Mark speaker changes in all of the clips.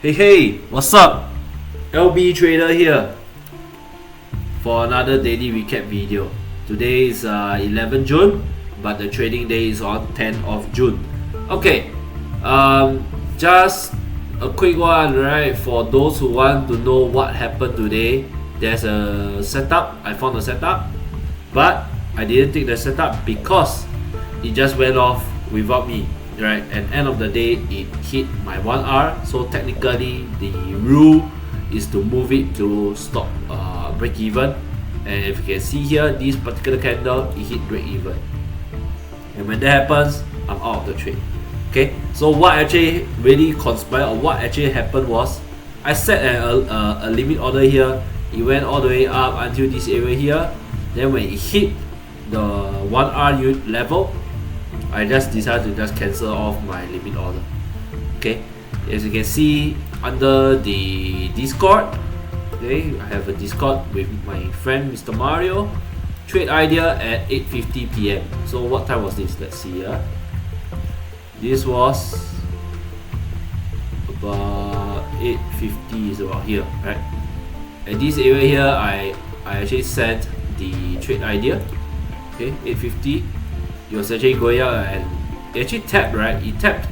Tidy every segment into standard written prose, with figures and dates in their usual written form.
Speaker 1: Hey, what's up? LB Trader here for another daily recap video. Today is 11 June, but the trading day is on 10th of June. Okay, just a quick one, right? For those who want to know what happened today, there's a setup. I found a setup, but I didn't take the setup because it just went off without me. Right, at end of the day it hit my 1R, so technically the rule is to move it to stop break even, and if you can see here, this particular candle it hit break even, and when that happens I'm out of the trade. Okay, so what actually really conspired, or what actually happened was I set a limit order here. It went all the way up until this area here, then when it hit the 1R level, I just decided to just cancel off my limit order. Okay, as you can see under the Discord, okay, I have a Discord with my friend Mr. Mario. Trade idea at 8:50 PM. So what time was this? Let's see. This was about 8:50, is about here, right? At this area here, I actually sent the trade idea. Okay, 8:50. It was actually going out and it actually tapped, right? It tapped,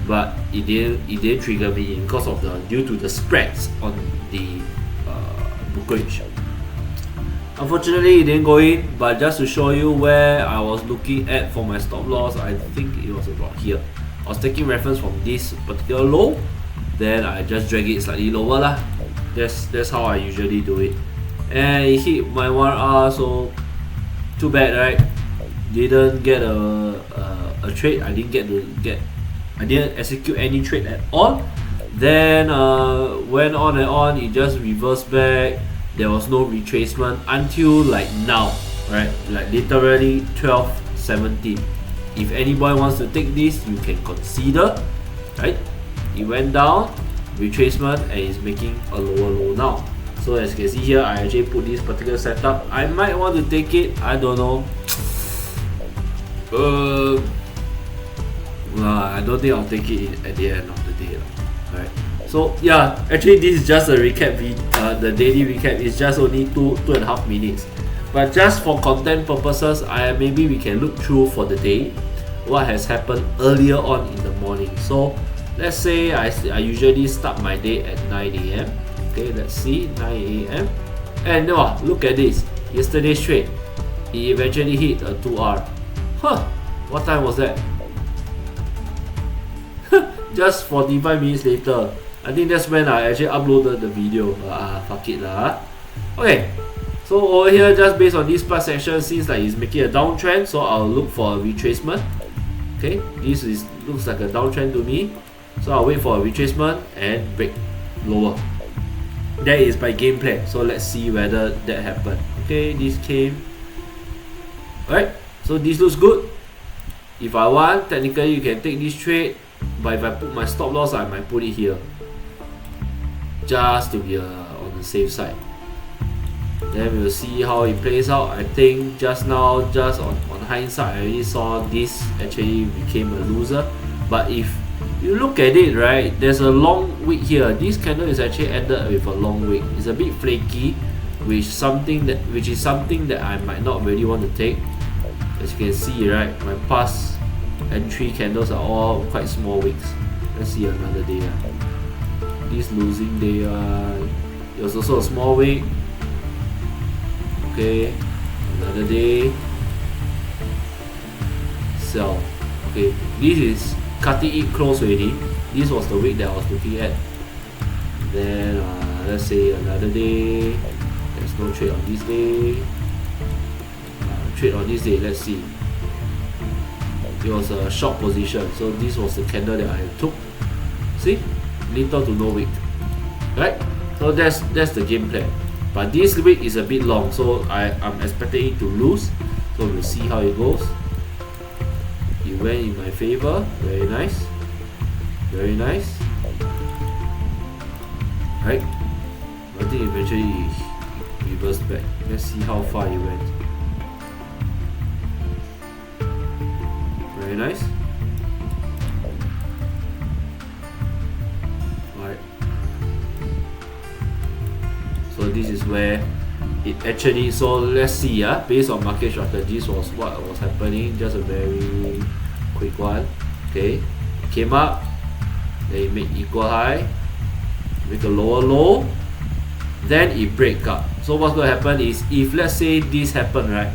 Speaker 1: but it didn't trigger me because of due to the spreads on the brokerage. Unfortunately, it didn't go in, but just to show you where I was looking at for my stop loss, I think it was about here. I was taking reference from this particular low, then I just drag it slightly lower lah. That's how I usually do it, and it hit my 1R, so too bad, right? Didn't get a trade. I didn't execute any trade at all. Then went on and on. It just reversed back. There was no retracement until like now, right? Like literally 12:17. If anybody wants to take this, you can consider, right? It went down, retracement, and is making a lower low now. So as you can see here, I actually put this particular setup. I might want to take it. I don't know. I don't think I'll take it at the end of the day. Right. So yeah, actually this is just a recap. The daily recap is just only 2.5 minutes. But just for content purposes, maybe we can look through for the day what has happened earlier on in the morning. So let's say I usually start my day at 9 AM. Okay, let's see, 9 AM. And look at this. Yesterday's trade, it eventually hit a 2R. What time was that? Just 45 minutes later. I think that's when I actually uploaded the video. Fuck it lah. Okay, so over here, just based on this price action, seems like it's making a downtrend, so I'll look for a retracement. Okay, this looks like a downtrend to me, so I'll wait for a retracement and break lower. That is my game plan. So let's see whether that happened. Okay, this came. Alright, so this looks good. If I want, technically you can take this trade, but if I put my stop loss, I might put it here, just to be on the safe side. Then we'll see how it plays out. I think just now, just on hindsight, I already saw this actually became a loser. But if you look at it, right, there's a long wick here. This candle is actually ended with a long wick. It's a bit flaky, which is something that I might not really want to take. As you can see, right, my past entry candles are all quite small wicks. Let's see another day. This losing day, it was also a small wick. Okay, another day, sell. Okay, this is cutting it close already. This was the wick that I was looking at. Then let's say another day, there's no trade on this day. Trade on this day, let's see. It was a short position, so this was the candle that I took. See, little to no wick, right? So that's the game plan. But this wick is a bit long, so I'm expecting it to lose. So we'll see how it goes. It went in my favor. Very nice, very nice. Right? I think eventually it reversed back. Let's see how far it went. Very nice. Alright, where it actually, so let's see, based on market strategies was what was happening. Just a very quick one. Okay, it came up, then it make equal high, make a lower low, then it break up. So what's going to happen is, if let's say this happen, right,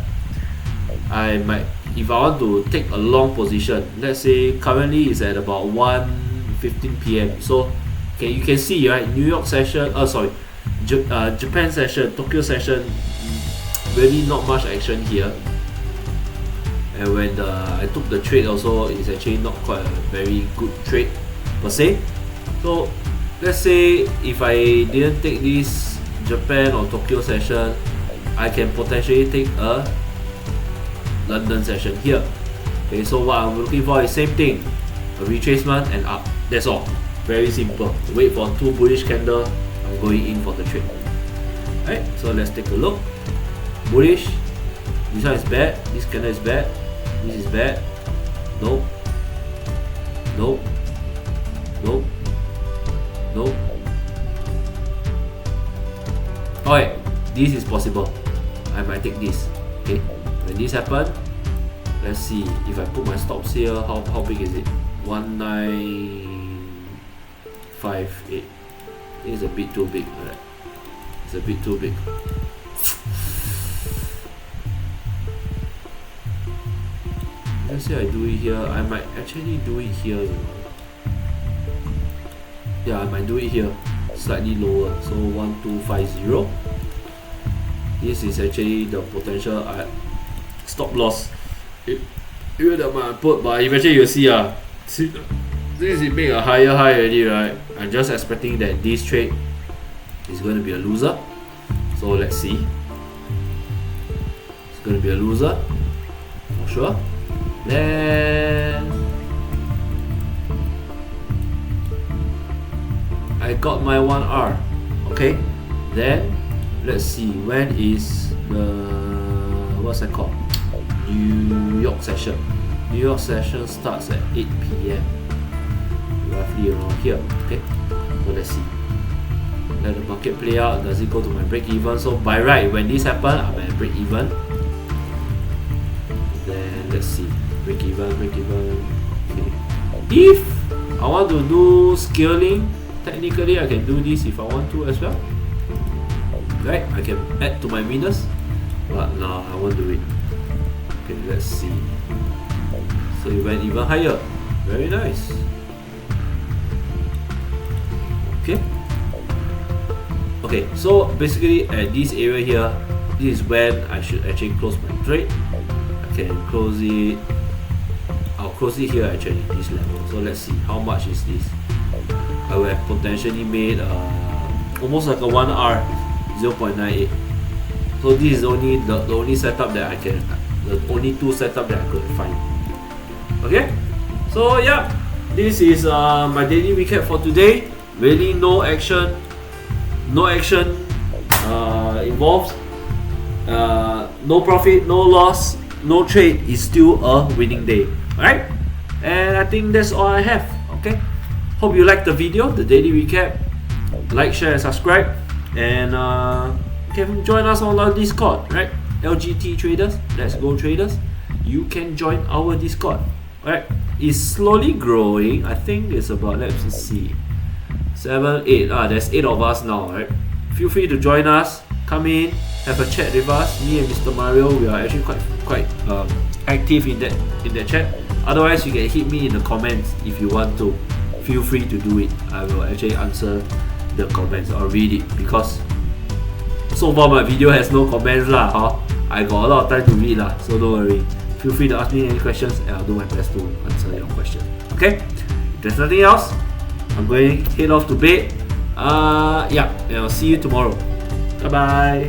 Speaker 1: I might, if I want to take a long position, let's say currently it's at about 1:15 p.m. So okay, you can see, right, New York session, Japan session, Tokyo session, really not much action here. And when I took the trade also, it's actually not quite a very good trade per se. So let's say if I didn't take this Japan or Tokyo session, I can potentially take a London session here. Okay, so what I'm looking for is same thing, a retracement and up. That's all. Very simple. Wait for 2 bullish candle, I'm going in for the trade. Alright, so let's take a look. Bullish. This one is bad. This candle is bad. This is bad. Nope. Nope. Nope. Nope. Alright, this is possible. I might take this. Okay, when this happen, let's see if I put my stops here. How big is it? 1958. It's a bit too big. Alright, it's a bit too big. Let's say I do it here. I might actually do it here, you know. Yeah, I might do it here, slightly lower. So 1250. This is actually the potential stop loss. Even that might put, but eventually you'll see, since it made a higher high already, right? I'm just expecting that this trade is going to be a loser. So let's see. It's going to be a loser for sure. Then I got my 1R. Okay, then let's see, when is the, what's that called, New York session. New York session starts at 8 p.m. roughly around here. Okay, so let's see, let the market play out. Does it go to my break even? So by right, when this happen, I'm at break even. Then let's see, break even. Okay, if I want to do scaling, technically I can do this if I want to as well, right? I can add to my winners, but no, I won't do it. Okay, let's see. So it went even higher. Very nice. Okay, so basically at this area here, this is when I should actually close my trade. I can close it, I'll close it here actually, this level. So let's see, how much is this? I will have potentially made almost like a 1R, 0.98. So this is only the only setup that I can, the only 2 setup that I could find. Okay, so yeah, this is my daily recap for today. Really no action involved, no profit, no loss, no trade. Is still a winning day. Alright, and I think that's all I have. Okay, hope you liked the video, the daily recap. Like, share and subscribe, and you can join us on our Discord, right? LGT Traders, Let's Go Traders. You can join our Discord. Alright, it's slowly growing. I think it's about, let's see, 7, 8. There's 8 of us now, right? Feel free to join us. Come in, have a chat with us. Me and Mr. Mario, we are actually quite active in that chat. Otherwise, you can hit me in the comments if you want to. Feel free to do it. I will actually answer the comments or read it, because so far my video has no comments lah. I got a lot of time to read lah, so don't worry. Feel free to ask me any questions, and I'll do my best to answer your question. Okay? If there's nothing else, I'm going to head off to bed. Yeah, and I'll see you tomorrow. Bye bye.